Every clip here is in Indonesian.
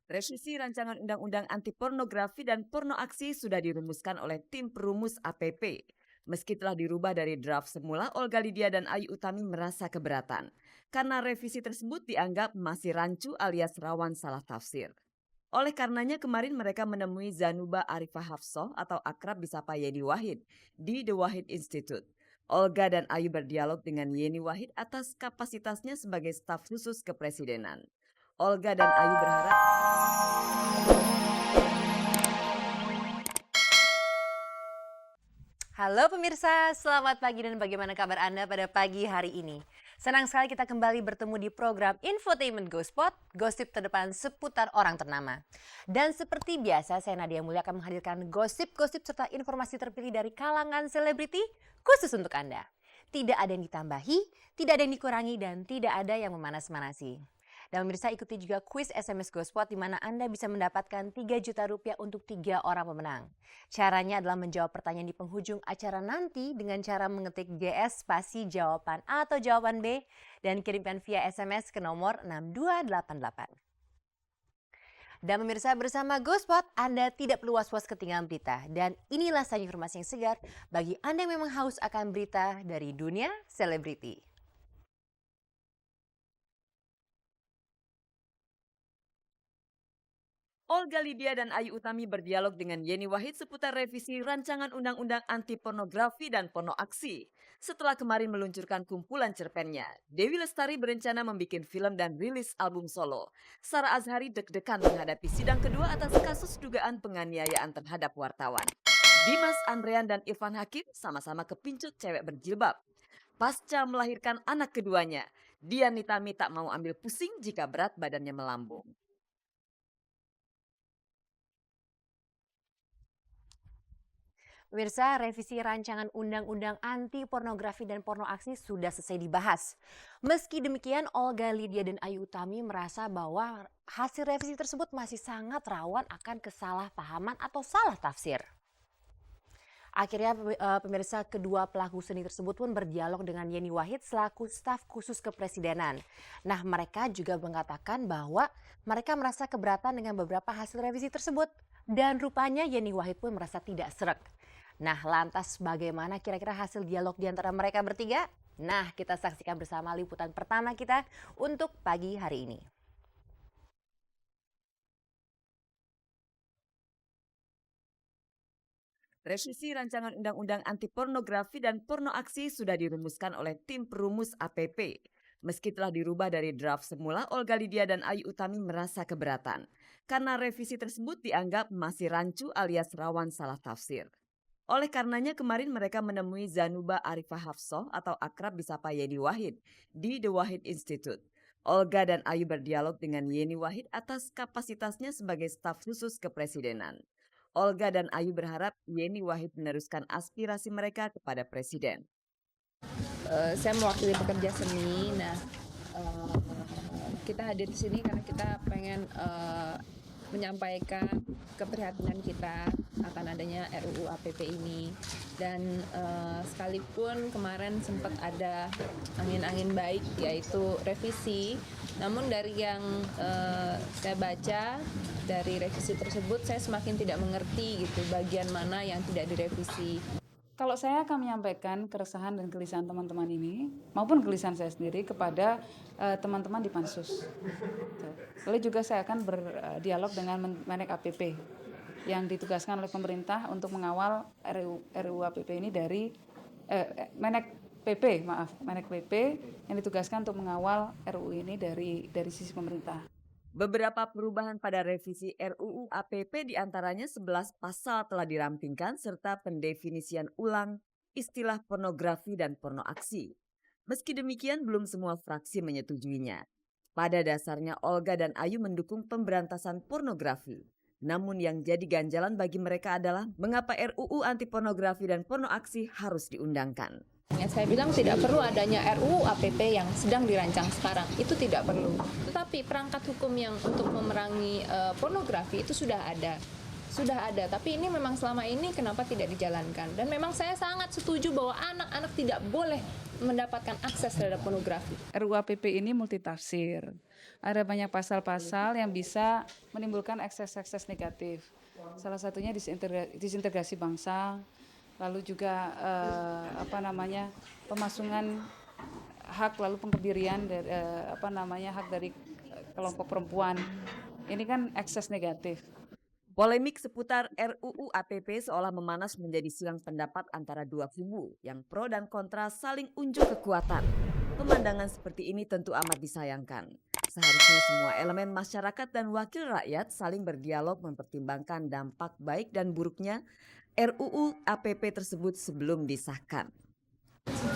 Revisi rancangan undang-undang anti pornografi dan porno aksi sudah dirumuskan oleh tim perumus APP. Meski telah dirubah dari draft semula, Olga Lydia dan Ayu Utami merasa keberatan. Karena revisi tersebut dianggap masih rancu alias rawan salah tafsir. Oleh karenanya kemarin mereka menemui Zanuba Arifah Hafsoh atau akrab disapa Yeni Wahid di The Wahid Institute. Olga dan Ayu berdialog dengan Yeni Wahid atas kapasitasnya sebagai staf khusus kepresidenan. Olga dan Ayu berharap Halo pemirsa, selamat pagi dan bagaimana kabar Anda pada pagi hari ini? Senang sekali kita kembali bertemu di program Infotainment Gospot, gosip terdepan seputar orang ternama. Dan seperti biasa, saya Nadia Mulya akan menghadirkan gosip-gosip serta informasi terpilih dari kalangan selebriti khusus untuk Anda. Tidak ada yang ditambahi, tidak ada yang dikurangi, dan tidak ada yang memanas-manasi. Dan pemirsa ikuti juga kuis SMS Gospot di mana Anda bisa mendapatkan 3 juta rupiah untuk 3 orang pemenang. Caranya adalah menjawab pertanyaan di penghujung acara nanti dengan cara mengetik GS spasi jawaban A atau jawaban B dan kirimkan via SMS ke nomor 6288. Dan pemirsa bersama Gospot, Anda tidak perlu was-was ketinggalan berita. Dan inilah saja informasi yang segar bagi Anda yang memang haus akan berita dari dunia selebriti. Olga Lydia dan Ayu Utami berdialog dengan Yeni Wahid seputar revisi rancangan undang-undang anti pornografi dan porno aksi. Setelah kemarin meluncurkan kumpulan cerpennya, Dewi Lestari berencana membuat film dan rilis album solo. Sarah Azhari deg-degan menghadapi sidang kedua atas kasus dugaan penganiayaan terhadap wartawan. Dimas Andrean dan Irfan Hakim sama-sama kepincut cewek berjilbab. Pasca melahirkan anak keduanya, Dian Nitami tak mau ambil pusing jika berat badannya melambung. Pemirsa, revisi rancangan undang-undang anti pornografi dan porno aksi sudah selesai dibahas. Meski demikian, Olga Lydia dan Ayu Utami merasa bahwa hasil revisi tersebut masih sangat rawan akan kesalahpahaman atau salah tafsir. Akhirnya pemirsa, kedua pelaku seni tersebut pun berdialog dengan Yeni Wahid selaku staf khusus kepresidenan. Nah, mereka juga mengatakan bahwa mereka merasa keberatan dengan beberapa hasil revisi tersebut. Dan rupanya Yeni Wahid pun merasa tidak sreg. Nah, lantas bagaimana kira-kira hasil dialog di antara mereka bertiga? Nah, kita saksikan bersama liputan pertama kita untuk pagi hari ini. Revisi rancangan undang-undang anti pornografi dan porno aksi sudah dirumuskan oleh tim perumus APP. Meski telah dirubah dari draft semula, Olga Lydia dan Ayu Utami merasa keberatan. Karena revisi tersebut dianggap masih rancu alias rawan salah tafsir. Oleh karenanya kemarin mereka menemui Zanuba Arifah Hafsoh atau akrab disapa Yeni Wahid di The Wahid Institute. Olga dan Ayu berdialog dengan Yeni Wahid atas kapasitasnya sebagai staf khusus kepresidenan. Olga dan Ayu berharap Yeni Wahid meneruskan aspirasi mereka kepada presiden. Saya mewakili pekerja seni. Nah, kita hadir di sini karena kita pengen menyampaikan keprihatinan kita akan adanya RUU APP ini. Dan sekalipun kemarin sempat ada angin-angin baik yaitu revisi, namun dari yang saya baca dari revisi tersebut saya semakin tidak mengerti gitu bagian mana yang tidak direvisi. Kalau saya akan menyampaikan keresahan dan kegelisahan teman-teman ini maupun kegelisahan saya sendiri kepada teman-teman di Pansus. Lalu juga saya akan berdialog dengan Menek APP yang ditugaskan oleh pemerintah untuk mengawal RUU APP ini dari Menek PP yang ditugaskan untuk mengawal RUU ini dari sisi pemerintah. Beberapa perubahan pada revisi RUU APP diantaranya 11 pasal telah dirampingkan serta pendefinisian ulang istilah pornografi dan porno aksi. Meski demikian belum semua fraksi menyetujuinya. Pada dasarnya Olga dan Ayu mendukung pemberantasan pornografi. Namun yang jadi ganjalan bagi mereka adalah mengapa RUU anti pornografi dan porno aksi harus diundangkan. Saya bilang tidak perlu adanya RUU APP yang sedang dirancang sekarang, itu tidak perlu. Tetapi perangkat hukum yang untuk memerangi pornografi itu sudah ada. Tapi ini memang selama ini kenapa tidak dijalankan? Dan memang saya sangat setuju bahwa anak-anak tidak boleh mendapatkan akses terhadap pornografi. RUU APP ini multitafsir. Ada banyak pasal-pasal yang bisa menimbulkan ekses-ekses negatif. Salah satunya disintegrasi bangsa, lalu juga pemasungan hak lalu pengkebirian dari hak dari kelompok perempuan. Ini kan ekses negatif. Polemik seputar RUU APP seolah memanas menjadi silang pendapat antara dua kubu yang pro dan kontra saling unjuk kekuatan. Pemandangan seperti ini tentu amat disayangkan. Seharusnya semua elemen masyarakat dan wakil rakyat saling berdialog mempertimbangkan dampak baik dan buruknya RUU APP tersebut sebelum disahkan.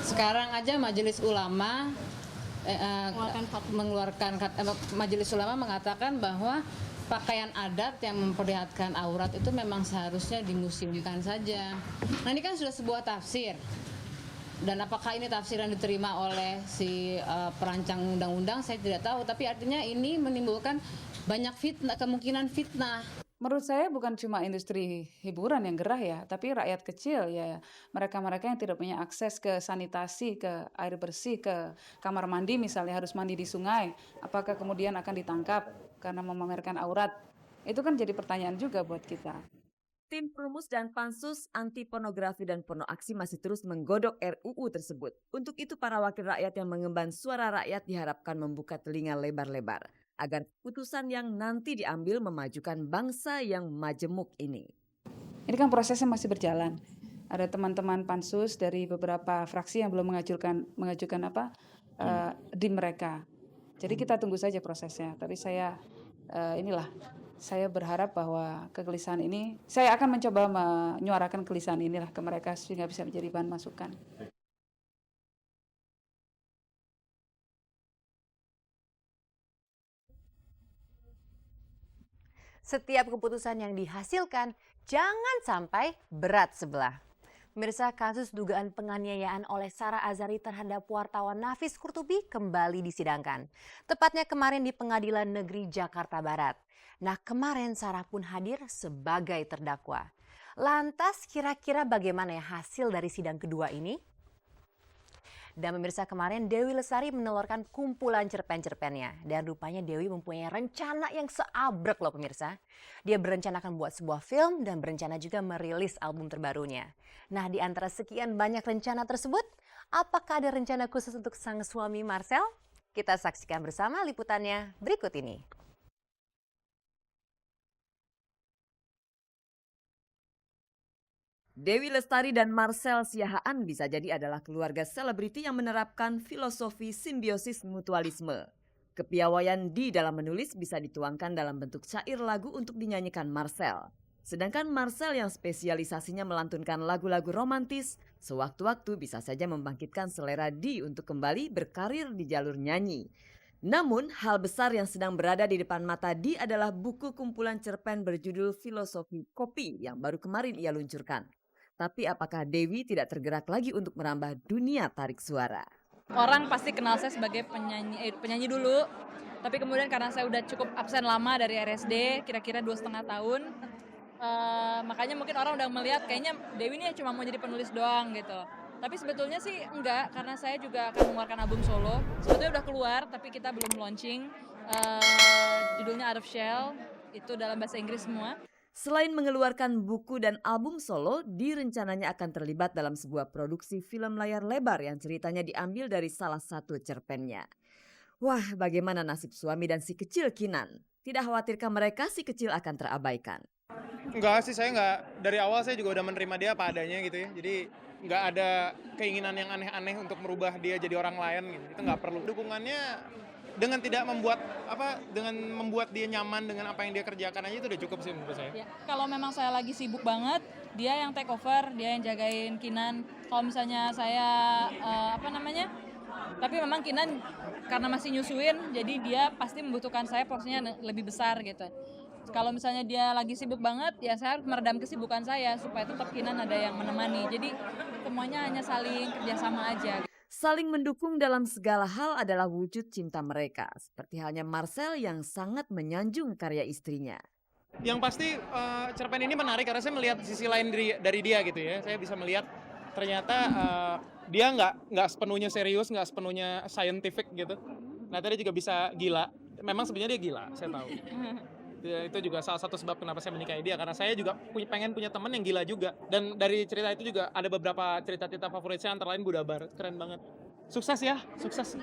Sekarang aja Majelis Ulama Majelis Ulama mengatakan bahwa pakaian adat yang memperlihatkan aurat itu memang seharusnya dimuseumkan saja. Nah, ini kan sudah sebuah tafsir. Dan apakah ini tafsiran diterima oleh si perancang undang-undang, saya tidak tahu. Tapi artinya ini menimbulkan banyak kemungkinan fitnah. Menurut saya bukan cuma industri hiburan yang gerah ya, tapi rakyat kecil ya, mereka-mereka yang tidak punya akses ke sanitasi, ke air bersih, ke kamar mandi misalnya harus mandi di sungai, apakah kemudian akan ditangkap karena memamerkan aurat? Itu kan jadi pertanyaan juga buat kita. Tim Perumus dan Pansus Anti Pornografi dan Porno Aksi masih terus menggodok RUU tersebut. Untuk itu para wakil rakyat yang mengemban suara rakyat diharapkan membuka telinga lebar-lebar agar putusan yang nanti diambil memajukan bangsa yang majemuk ini. Ini kan prosesnya masih berjalan. Ada teman-teman pansus dari beberapa fraksi yang belum mengajukan di mereka. Jadi kita tunggu saja prosesnya. Tapi saya berharap bahwa kegelisahan ini, saya akan mencoba menyuarakan kegelisahan inilah ke mereka sehingga bisa menjadi bahan masukan. Setiap keputusan yang dihasilkan jangan sampai berat sebelah. Pemirsa, kasus dugaan penganiayaan oleh Sarah Azhari terhadap wartawan Nafis Qurtubi kembali disidangkan. Tepatnya kemarin di Pengadilan Negeri Jakarta Barat. Nah, kemarin Sarah pun hadir sebagai terdakwa. Lantas kira-kira bagaimana ya hasil dari sidang kedua ini? Dan pemirsa, kemarin Dewi Lestari menelurkan kumpulan cerpen-cerpennya. Dan rupanya Dewi mempunyai rencana yang seabrek loh pemirsa. Dia berencana akan buat sebuah film dan berencana juga merilis album terbarunya. Nah, di antara sekian banyak rencana tersebut, apakah ada rencana khusus untuk sang suami Marcel? Kita saksikan bersama liputannya berikut ini. Dewi Lestari dan Marcel Siahaan bisa jadi adalah keluarga selebriti yang menerapkan filosofi simbiosis mutualisme. Kepiawaian di dalam menulis bisa dituangkan dalam bentuk syair lagu untuk dinyanyikan Marcel. Sedangkan Marcel yang spesialisasinya melantunkan lagu-lagu romantis, sewaktu-waktu bisa saja membangkitkan selera Di untuk kembali berkarir di jalur nyanyi. Namun, hal besar yang sedang berada di depan mata Di adalah buku kumpulan cerpen berjudul Filosofi Kopi yang baru kemarin ia luncurkan. Tapi apakah Dewi tidak tergerak lagi untuk merambah dunia tarik suara? Orang pasti kenal saya sebagai penyanyi dulu, tapi kemudian karena saya udah cukup absen lama dari RSD, kira-kira 2,5 tahun, makanya mungkin orang udah melihat kayaknya Dewi ini cuma mau jadi penulis doang gitu. Tapi sebetulnya sih enggak, karena saya juga akan mengeluarkan album solo. Sebetulnya udah keluar, tapi kita belum launching. Judulnya Out of Shell, itu dalam bahasa Inggris semua. Selain mengeluarkan buku dan album solo, Di rencananya akan terlibat dalam sebuah produksi film layar lebar yang ceritanya diambil dari salah satu cerpennya. Wah, bagaimana nasib suami dan si kecil Kinan? Tidak khawatirkah mereka si kecil akan terabaikan? Enggak sih, saya enggak. Dari awal saya juga udah menerima dia apa adanya gitu ya. Jadi enggak ada keinginan yang aneh-aneh untuk merubah dia jadi orang lain gitu. Itu enggak perlu. Dukungannya dengan tidak membuat dia nyaman dengan apa yang dia kerjakan aja itu udah cukup sih menurut saya. Ya, kalau memang saya lagi sibuk banget, dia yang take over, dia yang jagain Kinan. Kalau misalnya saya tapi memang Kinan karena masih nyusuin, jadi dia pasti membutuhkan saya porsinya lebih besar gitu. Kalau misalnya dia lagi sibuk banget, ya saya harus meredam kesibukan saya supaya tetap Kinan ada yang menemani. Jadi semuanya hanya saling kerjasama aja. Saling mendukung dalam segala hal adalah wujud cinta mereka. Seperti halnya Marcel yang sangat menyanjung karya istrinya. Yang pasti cerpen ini menarik karena saya melihat sisi lain dari dia gitu ya. Saya bisa melihat ternyata dia nggak sepenuhnya serius, nggak sepenuhnya scientific gitu. Nah dia juga bisa gila. Memang sebenarnya dia gila, saya tahu. Ya, itu juga salah satu sebab kenapa saya menikahi dia, karena saya juga pengen punya teman yang gila juga. Dan dari cerita itu juga ada beberapa cerita-cerita favorit saya, antara lain Budabar. Keren banget. Sukses ya, sukses.